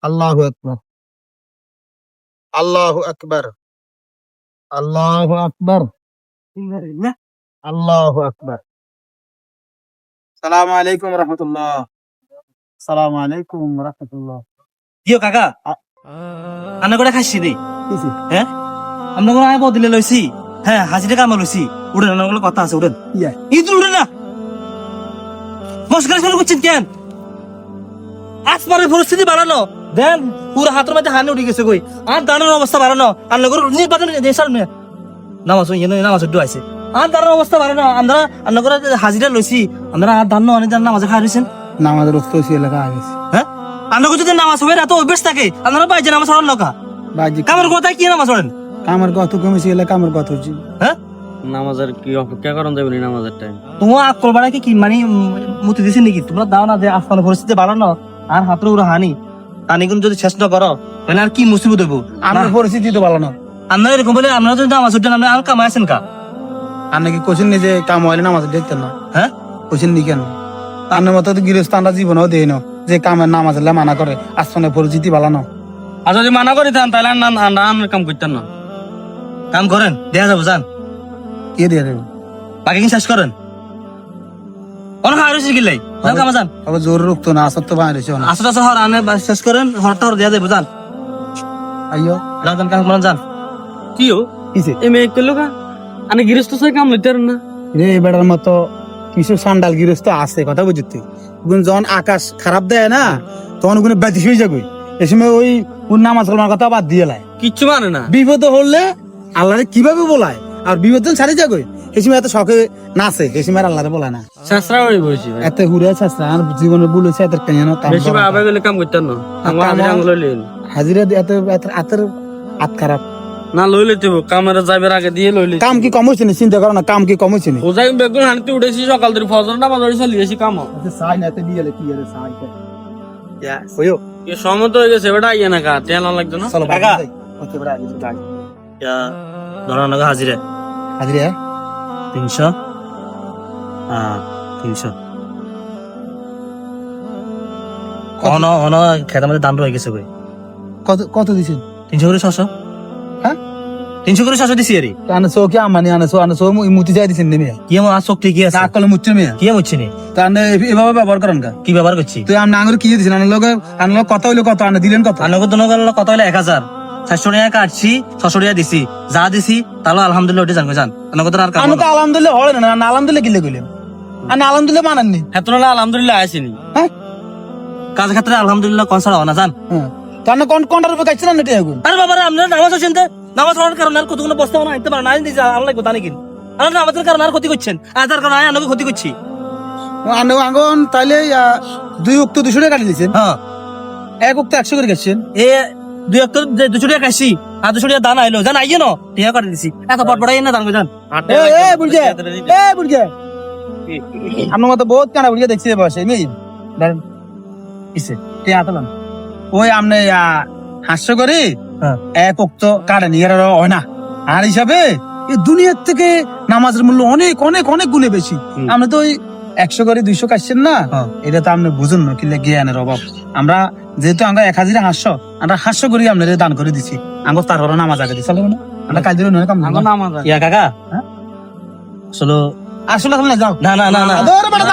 আল্লাহু আকবার, আল্লাহু আকবার, আল্লাহু আকবার, আল্লাহু আকবার। সালামু আলাইকুম রহমতুল্লাহ, সালামু আলাইকুম রহমতুল্লাহ। কিয় কাকা আন্না করে খাইছি রে কিসে? হ্যাঁ আমরা কোনো আয় বদলে লইছি হ্যাঁ হাজিরে কামা লইছি উঠেন অনেকগুলো কথা আছে উঠেন ইয়া ঈদ উঠেন না মস্কার শুরু করছেন কেন আসমানের পরিস্থিতি বাড়ানো দেন পুরো হাতের মধ্যে হানি উঠে গেছে কই আর দানের অবস্থা বাড়ানো আর লগর নির্বাচন দেশার মেয়ে নামাজ নামাজ উঠে আছে আর দানের অবস্থা বাড়ানো আমরা আর করে হাজিরা লইছি আমরা আর দান অনেক দান নামাজে খাই রয়েছেন নামাজের রক্ত হয়েছে এলাকা আগেছে হ্যাঁ আমরা যদি নামাজ হবে এত অভ্যেস থাকে আপনারা বাইজে নামাজ পড়ান লোকা বাজি কামের কথায় কি নামাজ পড়েন কামের কত কমেছে এলাকা কামের কত হচ্ছে হ্যাঁ নামাজের কি অপেক্ষা করেন যাবে নামাজের টাইম তোমার আকল বাড়াকে কি মানে মুতি দিছে নাকি তোমরা দাও না যে আসমানের পরিস্থিতি বাড়ানো আর হাতের উপরে হানি তানি কিন্তু যদি শেষ না করো তাহলে আর কি মুসিবত হইব আমার পরিস্থিতি তো ভালো না। আমরা এরকম বলে আমরা যদি নামাজ উঠেন আমরা আর কামাই আছেন কা আর নাকি কোচিন নিয়ে যে কাম হইলে নামাজ দেখতেন না, হ্যাঁ কোচিন নি কেন তার মতো তো গৃহস্থ আমরা জীবনেও দেই না যে কামের নামাজ হলে মানা করে আসমানের পরিস্থিতি ভালো না। আর যদি মানা করি তাহলে আমরা কাম করতেন না কাম করেন দেয়া যাবো যান কে দিয়ে দেবে? বাকি কি শেষ করেন অনেক হার হয়েছে কিলাই যান কামা যান আবার জোর রুখতো না, আসর তো বাইরে হয়েছে না। আসলে আসলে হর আনে শেষ করেন হরটা হর দেয়া যাবো যান আইয়ো যান যান কাম করেন যান কিও কিসে এ মেয়ে করলো কা আমি গৃহস্থ সাই কাম লইতে না রে বেড়ার মতো কিছু সান্ডাল গৃহস্থ আছে কথা বুঝতে যখন আকাশ খারাপ দেয় না তখন ওখানে ব্যাতিস হয়ে যাবে এ সময় ওই নামাজ কালামার কথা বাদ দিয়ে লাই কিচ্ছু মানে না বিপদ হলে আল্লাহরে কিভাবে বলায় আর বিপদ ছাড়ি যাবে এই সময় এত শখে নাচে এই সময় আল্লাহরে বলায় না শাস্ত্রা হয়ে বসি এত ঘুরে আছে আর জীবনে বলেছে এত কেন বেশি আবে গেলে কাম করতেন না আমার হাজিরা আঙুল লইলেন হাজিরা এত হাতের হাত খারাপ না লইলে তো কামেরা যাইবার আগে দিয়ে লইলে কাম কি কম হয়েছে না চিন্তা করো না কাম কি কম হয়েছে না ওজাই বেগুন হানতে উঠেছি সকাল থেকে ফজর নামাজ পড়ে চলে গেছি কাম সাই না দিয়ে কি আরে সাই ইয়া হইও এ সমত হয়ে গেছে বেটা আইয়া না কা তেল লাগতো না চলো কাকা। ওকে বড় আগে যাই ধরা নাগা হাজিরে হাজিরা 300 300 অন খেতার মধ্যে দাম রয়ে গেছে কই কত কত দিছেন 300 করে 600 হ্যাঁ 300 করে 600 দিছি আরে আনসো কি আমানি আনসো মুতি যাই দিছেন নেমে কি আমার আর শক্তি কি আছে না কল মুচ্ছ মেয়া কি হচ্ছে নি তাহলে এভাবে ব্যবহার করেন কা কি ব্যবহার করছি তুই আম নাঙ্গর কি দিছেন আনলো কত হইলো কত আনে দিলেন কত আনগো দনো গেল কত হলো 1000 700 টাকা কাটছি 600 টাকা দিছি যা দিছি তাহলে আলহামদুলিল্লাহ ওটা জানগো জান আনগো তো আর কাম আমি তো আলহামদুলিল্লাহ হলে না না আলহামদুলিল্লাহ কিলে কইলেন আমি আলহামদুলিল্লাহ মানেননি হেতনা আলহামদুলিল্লাহ আসেনি হ্যাঁ কাজ ক্ষেত্রে আলহামদুলিল্লাহ কনসার হওয়া না জান হ্যাঁ তাহলে কোনটার উপর কাটছেন না এটা এখন আরে বাবা রে আমরা নামাজ আছেন তে নামাজ পড়ার কারণে আর কতগুলো বস্তা না আইতে পারে না দিছি আল্লাহ কথা নাকি আর নামাজের কারণে আর ক্ষতি করছেন আজার কারণে আনগো ক্ষতি করছি আনো আঙ্গন তাইলে দুই উক্ত 200 টাকা কাটি দিছেন হ্যাঁ এক উক্ত 100 করে কাটছেন এ দুই একটা 200 টাকা খাইছি আর 200 টাকা দান আইলো জান আইয়ে না টিয়া করে দিছি এত পটপটাই না দান জান এ বুঝে আমার মতো বহুত কানা বুঝে দেখছি বসে নেই দাঁড়ান কিসে তে আতলাম ওই আমনে হাস্য করি হ্যাঁ এক উক্ত কাটে নিয়ে হয় না আর হিসাবে এই দুনিয়ার থেকে নামাজের মূল্য অনেক অনেক অনেক গুণে বেশি আমরা তো ওই 100 করে 200 কাটছেন না হ্যাঁ। এটা তো আপনি বুঝুন না কিলে জ্ঞানের অভাব আমরা যেহেতু আমরা 1000 হাস্য আমরা হাস্য করি আপনাদের দান করে দিছি আমরা তার হলো নামাজ আগে দিছি না আমরা কাজ দিলে নয় কাম না আমার নামাজ ইয়া কাকা হ্যাঁ? আসলে আসলে যাও না না না না দৌড় বেটা